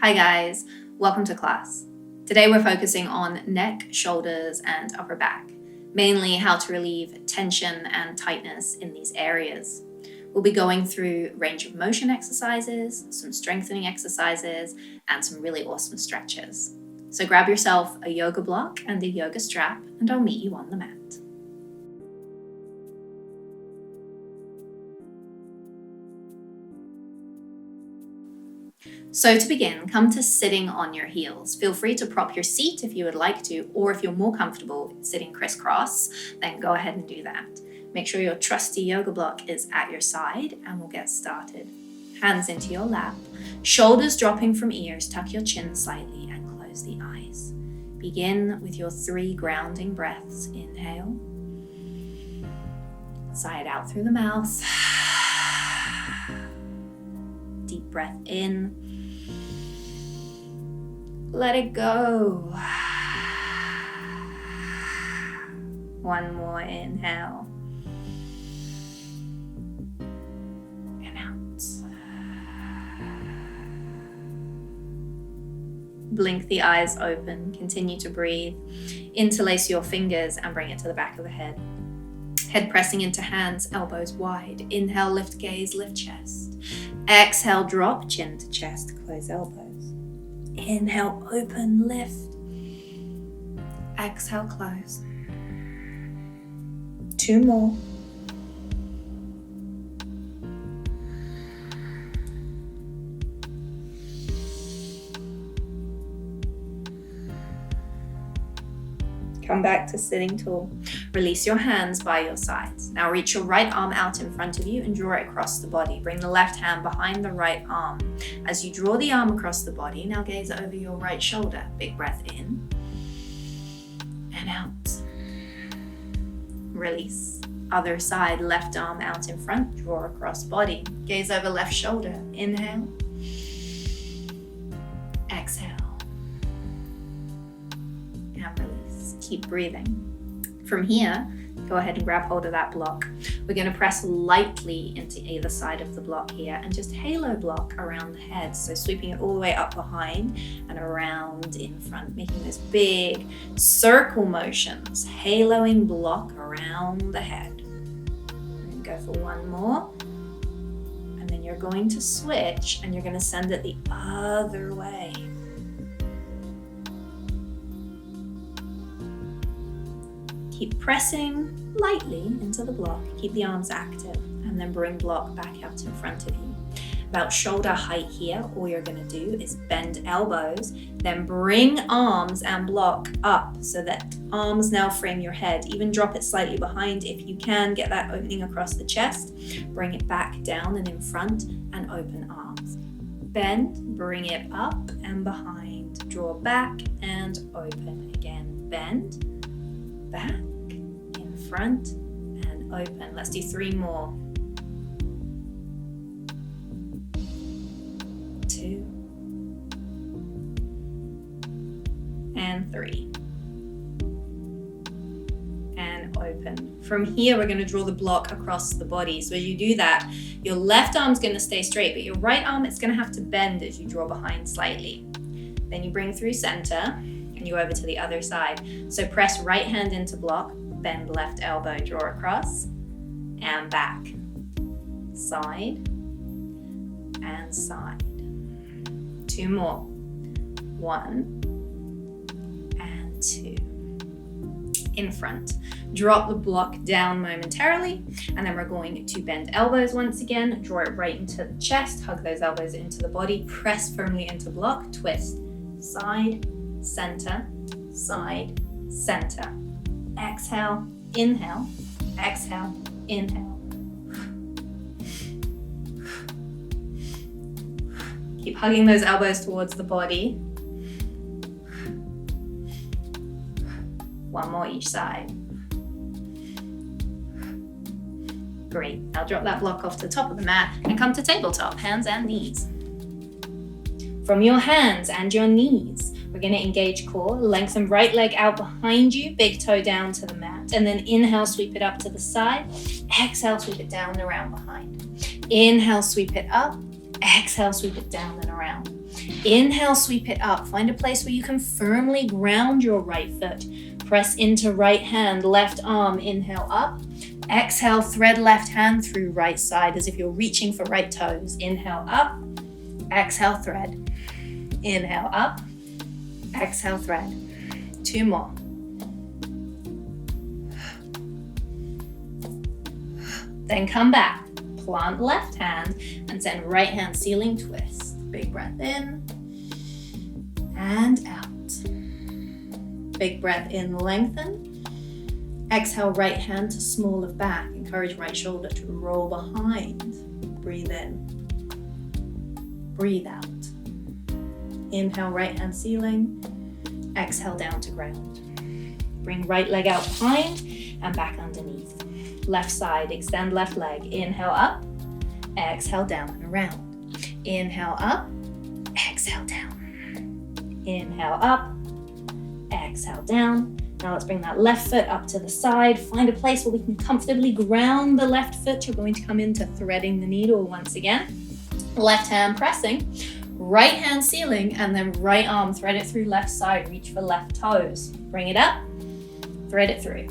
Hi guys, welcome to class. Today we're focusing on neck, shoulders, and upper back, mainly how to relieve tension and tightness in these areas. We'll be going through range of motion exercises, some strengthening exercises, and some really awesome stretches. So grab yourself a yoga block and a yoga strap, and I'll meet you on the mat. So to begin, come to sitting on your heels. Feel free to prop your seat if you would like to, or if you're more comfortable sitting crisscross, then go ahead and do that. Make sure your trusty yoga block is at your side, and we'll get started. Hands into your lap, shoulders dropping from ears, tuck your chin slightly and close the eyes. Begin with your 3 grounding breaths. Inhale, sigh it out through the mouth. Deep breath in. Let it go. One more inhale. And out. Blink the eyes open. Continue to breathe. Interlace your fingers and bring it to the back of the head. Head pressing into hands, elbows wide. Inhale, lift gaze, lift chest. Exhale, drop chin to chest, close elbows. Inhale, open, lift. Exhale, close. 2 more. Come back to sitting tall. Release your hands by your sides. Now reach your right arm out in front of you and draw it across the body. Bring the left hand behind the right arm. As you draw the arm across the body, now gaze over your right shoulder. Big breath in and out. Release. Other side, left arm out in front, draw across body. Gaze over left shoulder. Inhale. Exhale. And release. Keep breathing. From here, go ahead and grab hold of that block. We're going to press lightly into either side of the block here and just halo block around the head. So sweeping it all the way up behind and around in front, making those big circle motions, haloing block around the head. And go for one more. And then you're going to switch and you're going to send it the other way. Keep pressing lightly into the block. Keep the arms active and then bring block back out in front of you. About shoulder height here, all you're going to do is bend elbows, then bring arms and block up so that arms now frame your head. Even drop it slightly behind if you can. Get that opening across the chest. Bring it back down and in front and open arms. Bend, bring it up and behind. Draw back and open again. Bend, back, in front, and open. Let's do 3 more. 2 and 3. And open. From here, we're going to draw the block across the body. So as you do that, your left arm's going to stay straight, but your right arm, it's going to have to bend as you draw behind slightly. Then you bring through center, and you over to the other side. So press right hand into block, bend left elbow, draw across, and back. Side, and side. 2 more. 1, and 2. In front. Drop the block down momentarily, and then we're going to bend elbows once again, draw it right into the chest, hug those elbows into the body, press firmly into block, twist, side, center, side, center. Exhale, inhale, exhale, inhale. Keep hugging those elbows towards the body. 1 more each side. Great. Now drop that block off to the top of the mat and come to tabletop, hands and knees. From your hands and your knees, we're going to engage core, lengthen right leg out behind you, big toe down to the mat, and then inhale, sweep it up to the side. Exhale, sweep it down and around behind. Inhale, sweep it up. Exhale, sweep it down and around. Inhale, sweep it up. Find a place where you can firmly ground your right foot. Press into right hand, left arm. Inhale up. Exhale, thread left hand through right side as if you're reaching for right toes. Inhale up. Exhale, thread. Inhale up. Exhale, thread. 2 more. Then come back. Plant left hand and send right hand ceiling twist. Big breath in and out. Big breath in, lengthen. Exhale, right hand to small of back. Encourage right shoulder to roll behind. Breathe in. Breathe out. Inhale, right hand ceiling. Exhale, down to ground. Bring right leg out behind and back underneath. Left side, extend left leg. Inhale up. Exhale, down and around. Inhale up. Exhale, down. Inhale up. Exhale, down. Now let's bring that left foot up to the side. Find a place where we can comfortably ground the left foot. You're going to come into threading the needle once again. Left hand pressing, right hand ceiling, and then right arm, thread it through left side, reach for left toes. Bring it up, thread it through.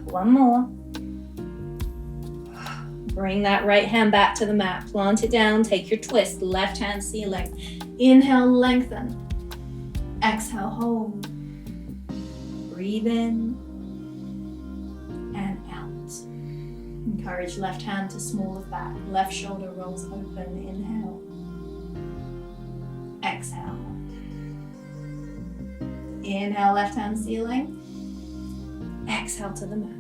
One more. Bring that right hand back to the mat. Plant it down, take your twist, left hand ceiling. Inhale, lengthen. Exhale, hold. Breathe in and out. Encourage left hand to small of back. Left shoulder rolls open. Inhale. Exhale. Inhale, left hand ceiling. Exhale to the mat.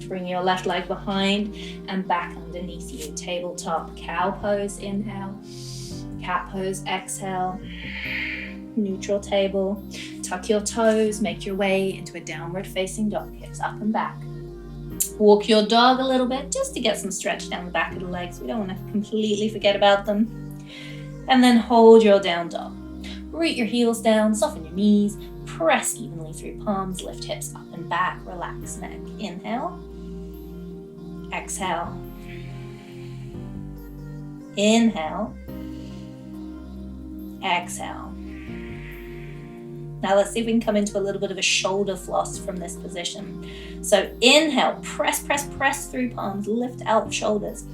Bring your left leg behind and back underneath you. Tabletop cow pose, inhale. Cat pose, exhale. Neutral table. Tuck your toes, make your way into a downward facing dog, hips up and back. Walk your dog a little bit just to get some stretch down the back of the legs. We don't want to completely forget about them. And then hold your down dog. Root your heels down, soften your knees, press evenly through palms, lift hips up and back, relax neck. Inhale. Exhale. Inhale. Exhale. Now let's see if we can come into a little bit of a shoulder floss from this position. So inhale, press, press, press through palms, lift out shoulders.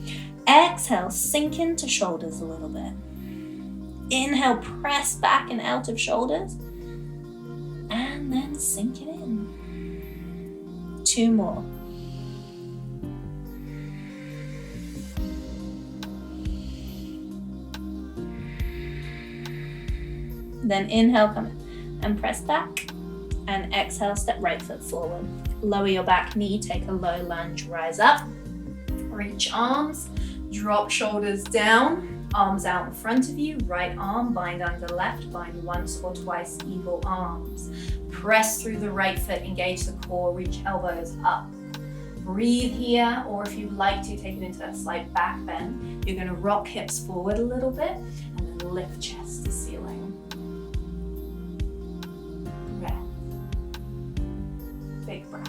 Exhale, sink into shoulders a little bit. Inhale, press back and out of shoulders. And then sink it in. 2 more. Then inhale, come in and press back. And exhale, step right foot forward. Lower your back knee, take a low lunge, rise up. Reach arms, drop shoulders down. Arms out in front of you, right arm, bind under left, bind once or twice, eagle arms. Press through the right foot, engage the core, reach elbows up. Breathe here, or if you'd like to, take it into a slight back bend. You're gonna rock hips forward a little bit, and then lift chest to ceiling. Breath. Big breath.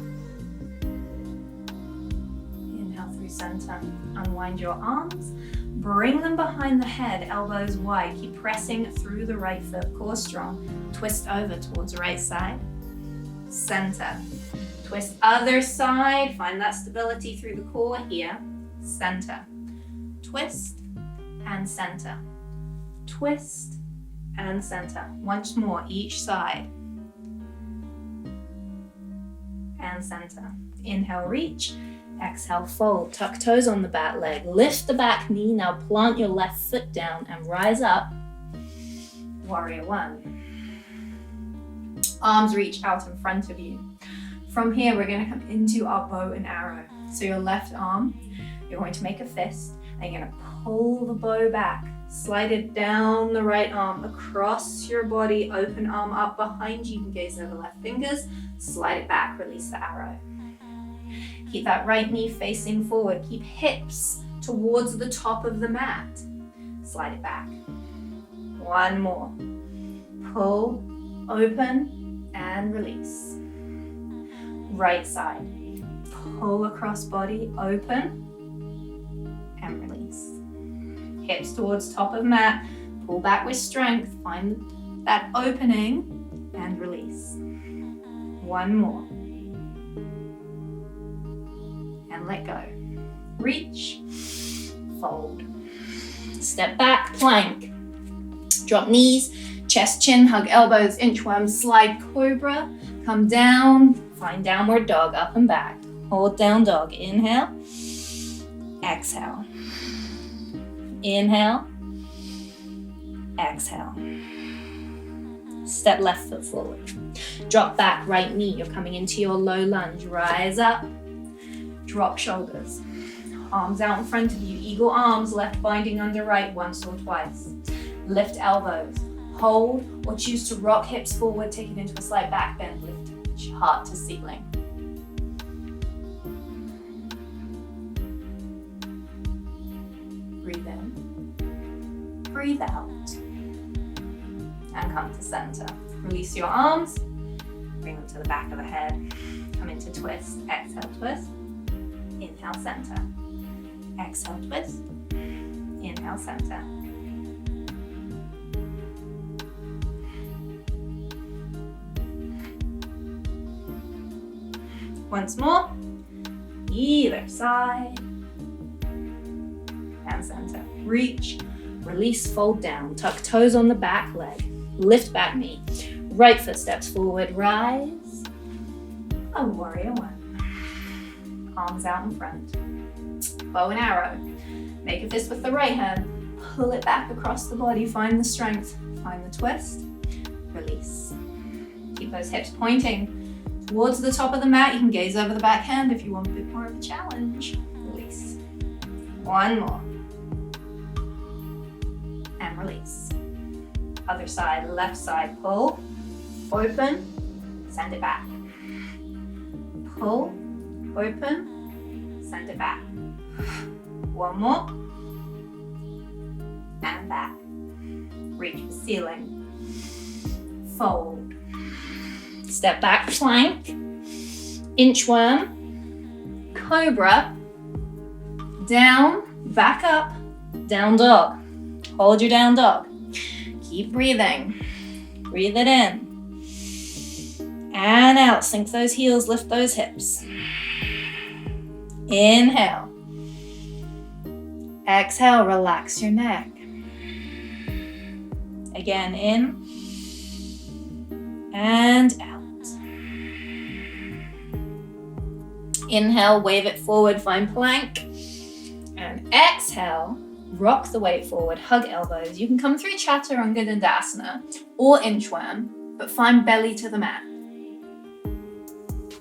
Inhale through center, unwind your arms. Bring them behind the head, elbows wide. Keep pressing through the right foot, core strong. Twist over towards right side. Center. Twist other side. Find that stability through the core here. Center. Twist and center. Twist and center. Once more, each side. And center. Inhale, reach. Exhale, fold. Tuck toes on the back leg. Lift the back knee. Now plant your left foot down and rise up. Warrior 1. Arms reach out in front of you. From here, we're going to come into our bow and arrow. So your left arm, you're going to make a fist, and you're going to pull the bow back. Slide it down the right arm, across your body, open arm up behind you. You can gaze over left fingers. Slide it back, release the arrow. Keep that right knee facing forward. Keep hips towards the top of the mat. Slide it back. 1 more. Pull, open, and release. Right side. Pull across body, open, and release. Hips towards top of mat, pull back with strength, find that opening, and release. One more. And let go. Reach, fold. Step back, plank. Drop knees, chest, chin, hug elbows, inchworm, slide cobra. Come down, find downward dog, up and back. Hold down dog, inhale, exhale. Inhale, exhale. Step left foot forward. Drop back, right knee. You're coming into your low lunge. Rise up, drop shoulders. Arms out in front of you. Eagle arms, left binding under right once or twice. Lift elbows. Hold or choose to rock hips forward, take it into a slight back bend. Lift heart to ceiling. Breathe in. Breathe out. And come to center. Release your arms. Bring them to the back of the head. Come into twist. Exhale, twist. Inhale, center. Exhale, twist. Inhale, center. Once more. Either side. And center. Reach. Release, fold down. Tuck toes on the back leg. Lift back knee. Right foot steps forward. Rise. A warrior one. Arms out in front. Bow and arrow. Make a fist with the right hand. Pull it back across the body. Find the strength. Find the twist. Release. Keep those hips pointing towards the top of the mat. You can gaze over the back hand if you want a bit more of a challenge. Release. One more. And release. Other side, left side, pull, open, send it back. Pull, open, send it back. One more. And back. Reach for ceiling. Fold. Step back, plank. Inchworm. Cobra. Down, back up, down dog. Hold your down dog. Keep breathing. Breathe it in. And out. Sink those heels, lift those hips. Inhale. Exhale, relax your neck. Again, in. And out. Inhale, wave it forward, find plank. And exhale, rock the weight forward, hug elbows. You can come through Chaturanga Dandasana or Inchworm, but find belly to the mat.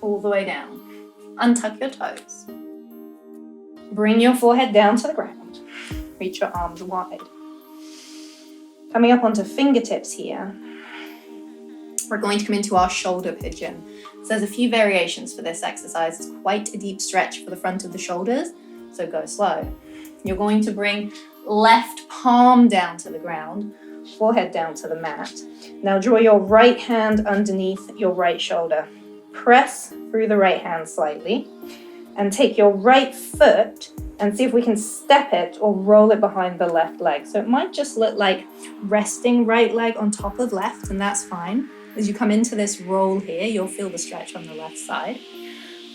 All the way down. Untuck your toes. Bring your forehead down to the ground. Reach your arms wide. Coming up onto fingertips here, we're going to come into our shoulder pigeon. So there's a few variations for this exercise. It's quite a deep stretch for the front of the shoulders, so go slow. You're going to bring left palm down to the ground, forehead down to the mat. Now draw your right hand underneath your right shoulder. Press through the right hand slightly and take your right foot and see if we can step it or roll it behind the left leg. So it might just look like resting right leg on top of left, and that's fine. As you come into this roll here, you'll feel the stretch on the left side.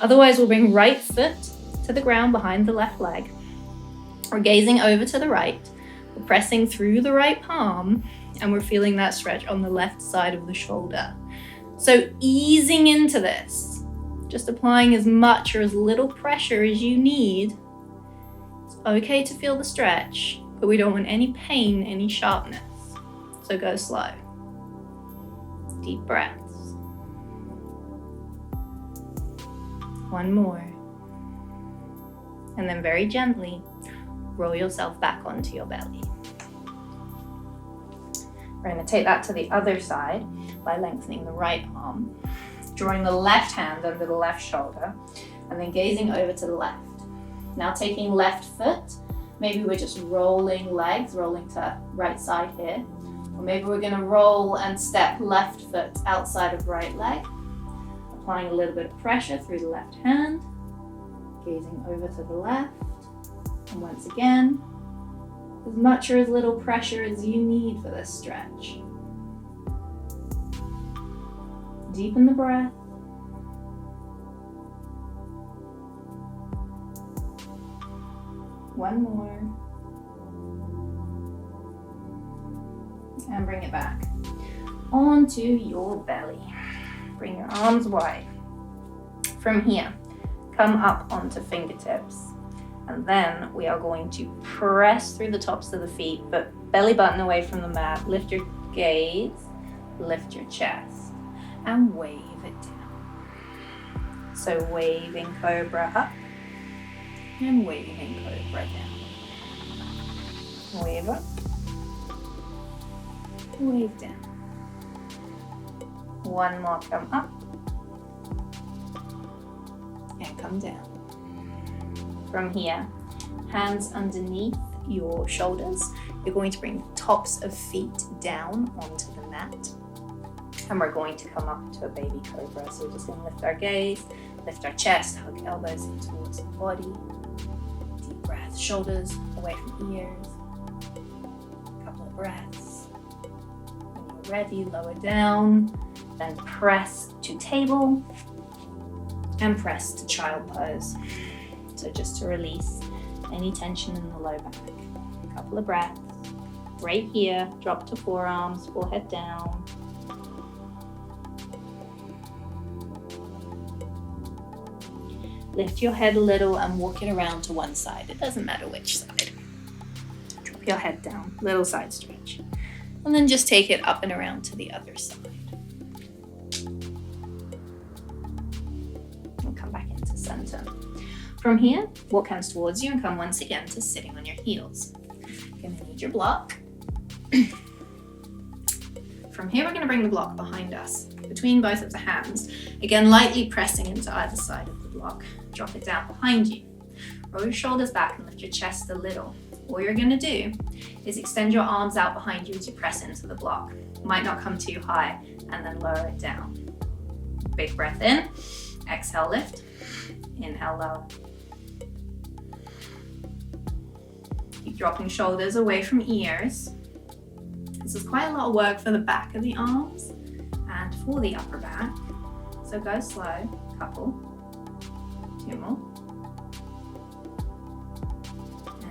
Otherwise, we'll bring right foot to the ground behind the left leg. We're gazing over to the right. We're pressing through the right palm, and we're feeling that stretch on the left side of the shoulder. So easing into this, just applying as much or as little pressure as you need. It's okay to feel the stretch, but we don't want any pain, any sharpness. So go slow. Deep breaths. One more. And then very gently, roll yourself back onto your belly. We're going to take that to the other side by lengthening the right arm, drawing the left hand under the left shoulder, and then gazing over to the left. Now taking left foot, maybe we're just rolling legs, rolling to right side here. Or maybe we're going to roll and step left foot outside of right leg, applying a little bit of pressure through the left hand. gazing over to the left. And once again, as much or as little pressure as you need for this stretch. Deepen the breath. One more. And bring it back onto your belly. Bring your arms wide. From here, come up onto fingertips. And then we are going to press through the tops of the feet, but belly button away from the mat. Lift your gaze, lift your chest, and wave it down. So waving Cobra up and waving Cobra down. Wave up, wave down. One more, come up and come down. From here, hands underneath your shoulders. You're going to bring the tops of feet down onto the mat. And we're going to come up to a baby cobra. So we're just going to lift our gaze, lift our chest, hug elbows in towards the body. Deep breath, shoulders away from ears. A couple of breaths. When you're ready, lower down, then press to table and press to child pose. So just to release any tension in the low back. A couple of breaths. Right here, drop to forearms, forehead down. Lift your head a little and walk it around to one side. It doesn't matter which side. Drop your head down, little side stretch. And then just take it up and around to the other side. And come back into center. From here, walk hands towards you and come once again to sitting on your heels. You're gonna need your block. From here, we're gonna bring the block behind us, between both of the hands. Again, lightly pressing into either side of the block. Drop it down behind you. Roll your shoulders back and lift your chest a little. All you're gonna do is extend your arms out behind you as you press into the block. Might not come too high, and then lower it down. Big breath in, exhale, lift, inhale, lower. Keep dropping shoulders away from ears. This is quite a lot of work for the back of the arms and for the upper back. So go slow, couple, two more,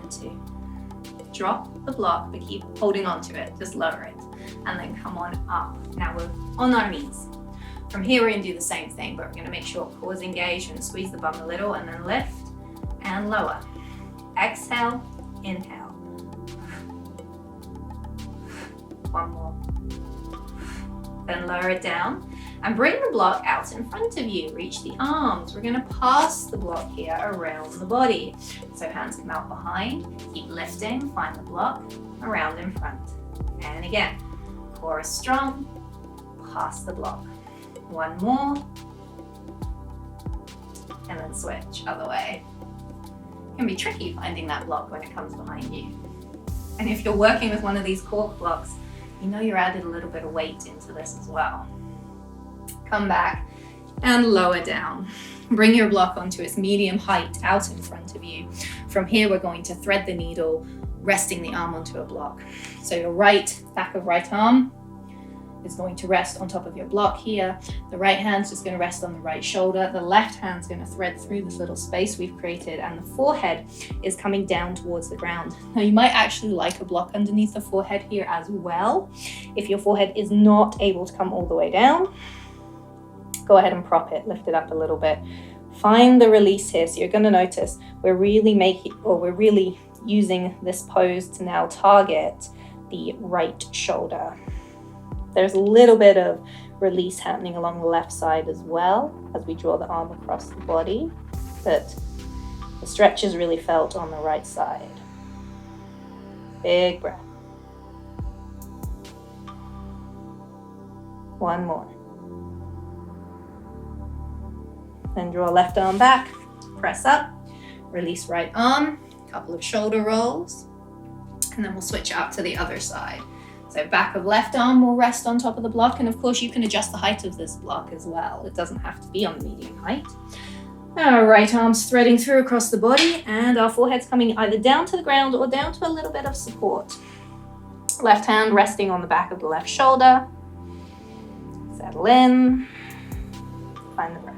and two. Drop the block, but keep holding on to it, just lower it, and then come on up. Now we're on our knees. From here, we're gonna do the same thing, but we're gonna make sure core is engaged and squeeze the bum a little, and then lift and lower. Exhale, inhale. One more. Then lower it down and bring the block out in front of you. Reach the arms. We're gonna pass the block here around the body. So hands come out behind, keep lifting, find the block, around in front. And again, core is strong, pass the block. One more, and then switch other way. It can be tricky finding that block when it comes behind you. And if you're working with one of these cork blocks, you know you're added a little bit of weight into this as well. Come back and lower down. Bring your block onto its medium height out in front of you. From here, we're going to thread the needle, resting the arm onto a block. So your right back of right arm is going to rest on top of your block here. The right hand's just going to rest on the right shoulder. The left hand's going to thread through this little space we've created, and the forehead is coming down towards the ground. Now you might actually like a block underneath the forehead here as well. If your forehead is not able to come all the way down, go ahead and prop it, lift it up a little bit. Find the release here. So you're going to notice we're really using this pose to now target the right shoulder. There's a little bit of release happening along the left side as well as we draw the arm across the body, but the stretch is really felt on the right side. Big breath. One more. Then draw left arm back, press up, release right arm, couple of shoulder rolls, and then we'll switch out to the other side. So back of left arm will rest on top of the block, and of course you can adjust the height of this block as well. It doesn't have to be on medium height. Our right arm's threading through across the body, and our forehead's coming either down to the ground or down to a little bit of support. Left hand resting on the back of the left shoulder. Settle in. Find the breath.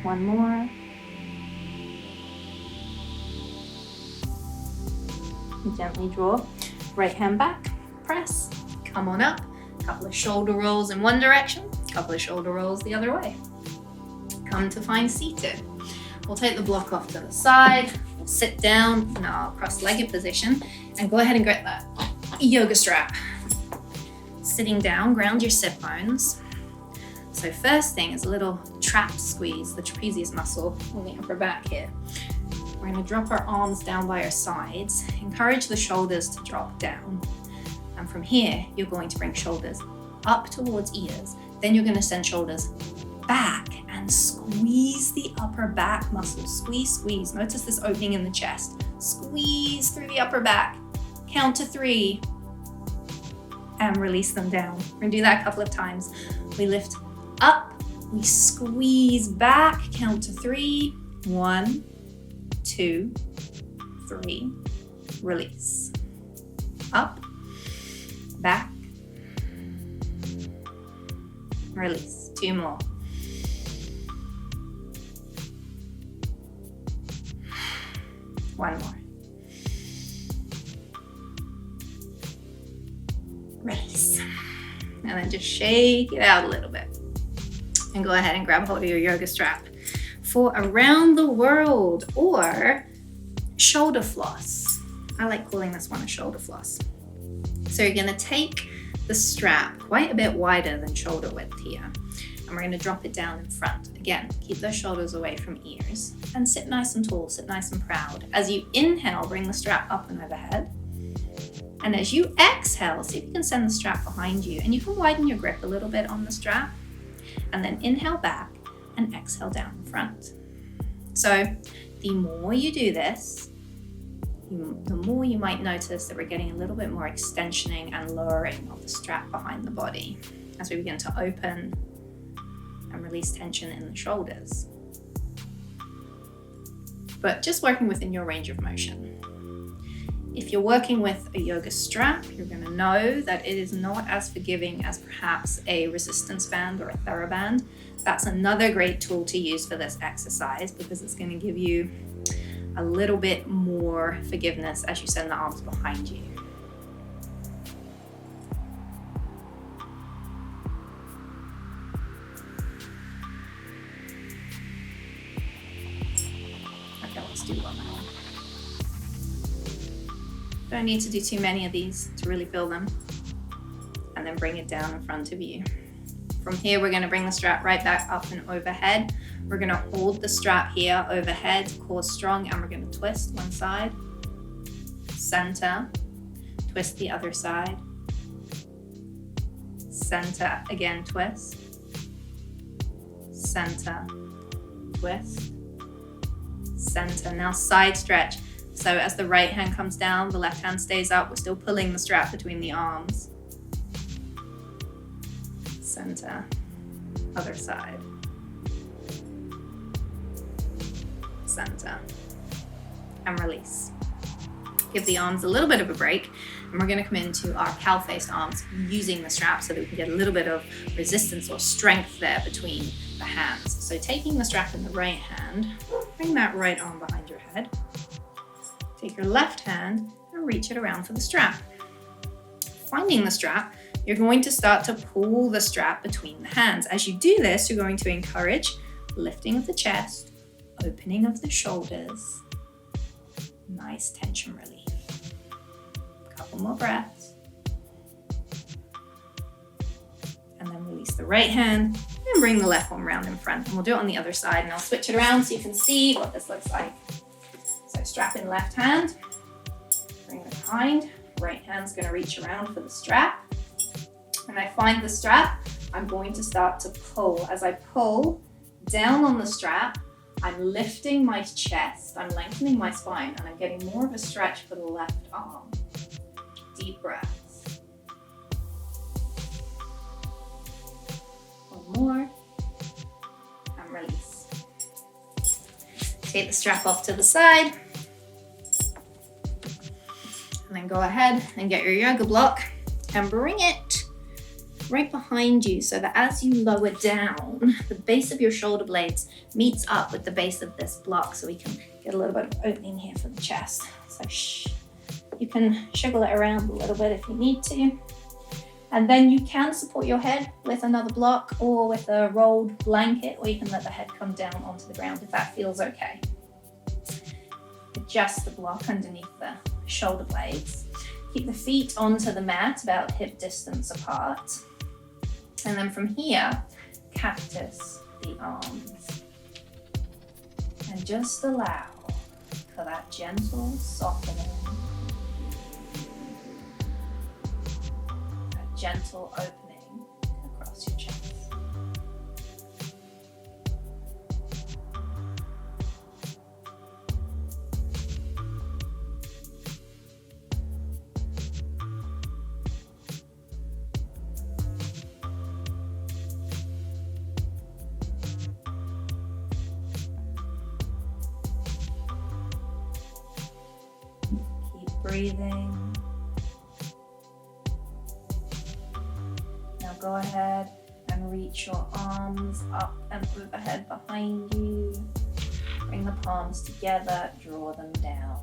One more. Gently draw. Right hand back. Press. Come on up. Couple of shoulder rolls in one direction. Couple of shoulder rolls the other way. Come to find seated. We'll take the block off to the side. We'll sit down in our cross-legged position and go ahead and grip that yoga strap. Sitting down, ground your sit bones. So first thing is a little trap squeeze, the trapezius muscle on the upper back here. We're going to drop our arms down by our sides, encourage the shoulders to drop down. And from here, you're going to bring shoulders up towards ears. Then you're going to send shoulders back and squeeze the upper back muscle. Squeeze, squeeze. Notice this opening in the chest. Squeeze through the upper back. Count to 3 and release them down. We're going to do that a couple of times. We lift up, we squeeze back, count to 3. 1, 2, 3. Release. Up, back, release. 2 more. One more. Release. And then just shake it out a little bit. And go ahead and grab hold of your yoga strap for around the world or shoulder floss. I like calling this one a shoulder floss. So you're gonna take the strap quite a bit wider than shoulder width here. And we're gonna drop it down in front. Again, keep those shoulders away from ears and sit nice and tall, sit nice and proud. As you inhale, bring the strap up and overhead. And as you exhale, see if you can send the strap behind you, and you can widen your grip a little bit on the strap. And then inhale back and exhale down in front. So the more you do this, the more you might notice that we're getting a little bit more extensioning and lowering of the strap behind the body as we begin to open and release tension in the shoulders. But just working within your range of motion. If you're working with a yoga strap, you're going to know that it is not as forgiving as perhaps a resistance band or a TheraBand. That's another great tool to use for this exercise because it's going to give you a little bit more forgiveness as you send the arms behind you. Okay, let's do one more. Don't need to do too many of these to really feel them. And then bring it down in front of you. From here, we're going to bring the strap right back up and overhead. We're going to hold the strap here overhead, core strong, and we're going to twist one side, center, twist the other side, center, again twist, center, twist, center. Now side stretch. So as the right hand comes down, the left hand stays up. We're still pulling the strap between the arms. Center, other side. Center, and release. Give the arms a little bit of a break, and we're gonna come into our cow-faced arms using the strap so that we can get a little bit of resistance or strength there between the hands. So taking the strap in the right hand, bring that right arm behind your head. Take your left hand and reach it around for the strap. Finding the strap, you're going to start to pull the strap between the hands. As you do this, you're going to encourage lifting of the chest, opening of the shoulders, nice tension relief. A couple more breaths. And then release the right hand and bring the left one round in front. And we'll do it on the other side, and I'll switch it around so you can see what this looks like. So strap in left hand, bring it behind, right hand's gonna reach around for the strap. When I find the strap, I'm going to start to pull. As I pull down on the strap, I'm lifting my chest, I'm lengthening my spine, and I'm getting more of a stretch for the left arm. Deep breaths. more. And release. Take the strap off to the side. And then go ahead and get your yoga block and bring it right behind you so that as you lower down, the base of your shoulder blades meets up with the base of this block, so we can get a little bit of opening here for the chest. So you can shiggle it around a little bit if you need to. And then you can support your head with another block or with a rolled blanket, or you can let the head come down onto the ground if that feels okay. Adjust the block underneath the shoulder blades. Keep the feet onto the mat about hip distance apart. And then from here, cactus the arms. And just allow for that gentle softening, that gentle opening across your chest. Breathing. Now go ahead and reach your arms up and overhead behind you. Bring the palms together, draw them down.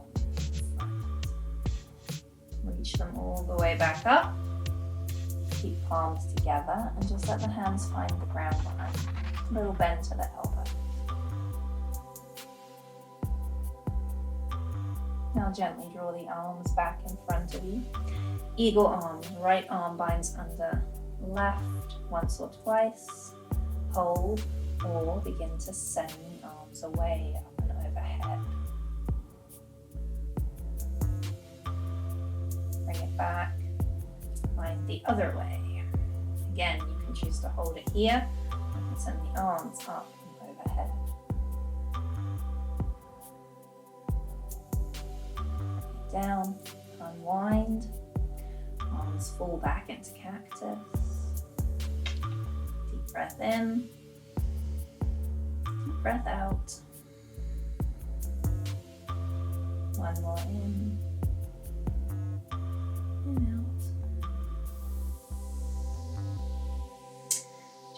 Reach them all the way back up. Keep palms together and just let the hands find the ground behind you. A little bend to the elbow. Now gently draw the arms back in front of you. Eagle arms, right arm binds under left once or twice. Hold or begin to send the arms away up and overhead. Bring it back, find the other way. Again, you can choose to hold it here. You can send the arms up and overhead. Down, unwind, arms fall back into cactus. Deep breath in, deep breath out. One more in and out.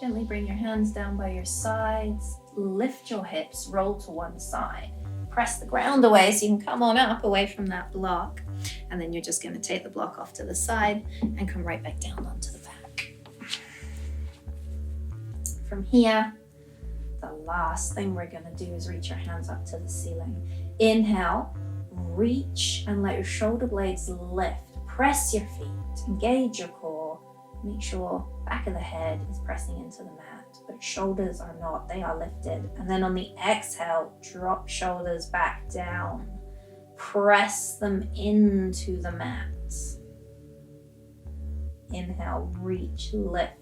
Gently bring your hands down by your sides, lift your hips, roll to one side. Press the ground away so you can come on up away from that block. And then you're just going to take the block off to the side and come right back down onto the back. From here, the last thing we're going to do is reach your hands up to the ceiling. Inhale, reach and let your shoulder blades lift. Press your feet, engage your core. Make sure back of the head is pressing into the mat, but shoulders are not, they are lifted. And then on the exhale, drop shoulders back down. Press them into the mat. Inhale, reach, lift.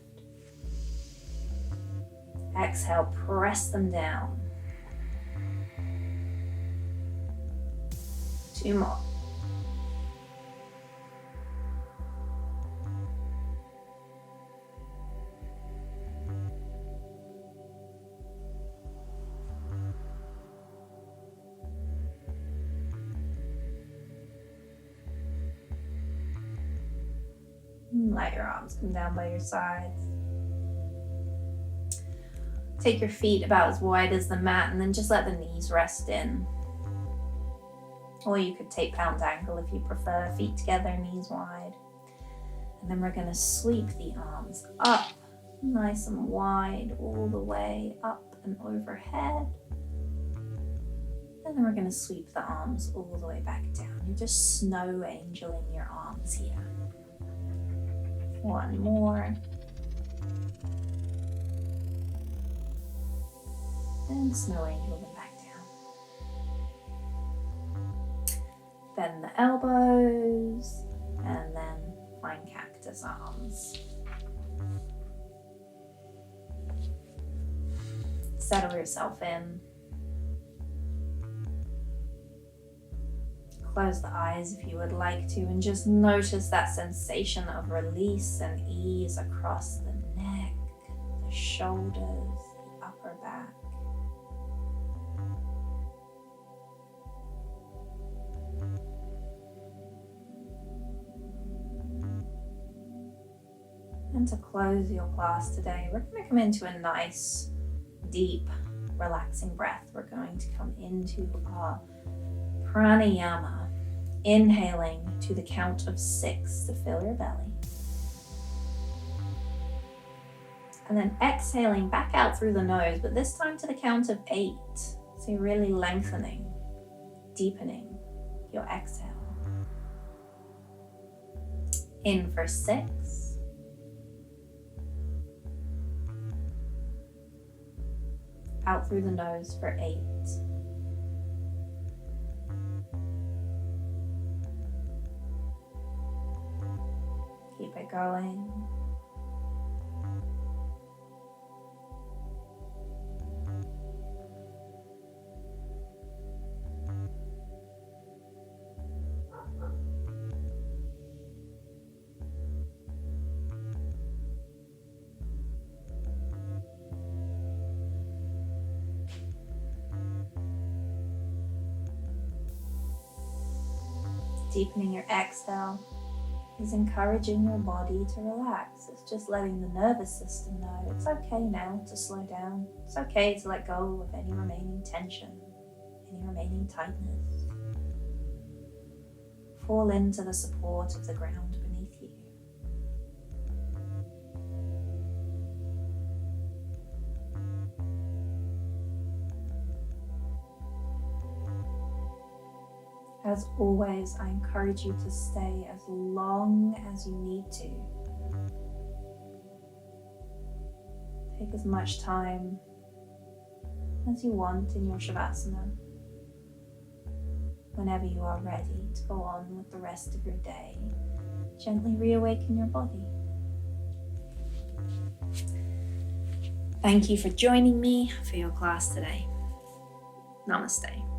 Exhale, press them down. 2 more. Let your arms come down by your sides. Take your feet about as wide as the mat and then just let the knees rest in. Or you could take pound ankle if you prefer, feet together, knees wide. And then we're going to sweep the arms up, nice and wide, all the way up and overhead. And then we're going to sweep the arms all the way back down. You're just snow angeling your arms here. One more. And snow angel them back down. Bend the elbows and then find cactus arms. Settle yourself in. Close the eyes if you would like to and just notice that sensation of release and ease across the neck, the shoulders, the upper back. And to close your class today, we're going to come into a nice, deep, relaxing breath. We're going to come into our Pranayama, inhaling to the count of 6 to fill your belly. And then exhaling back out through the nose, but this time to the count of 8. So you're really lengthening, deepening your exhale. In for 6. Out through the nose for 8. Keep it going. Deepening your exhale is encouraging your body to relax. It's just letting the nervous system know it's okay now to slow down. It's okay to let go of any remaining tension, any remaining tightness. Fall into the support of the ground beneath you. As always, I encourage you to stay as long as you need to. Take as much time as you want in your Shavasana. Whenever you are ready to go on with the rest of your day, gently reawaken your body. Thank you for joining me for your class today. Namaste.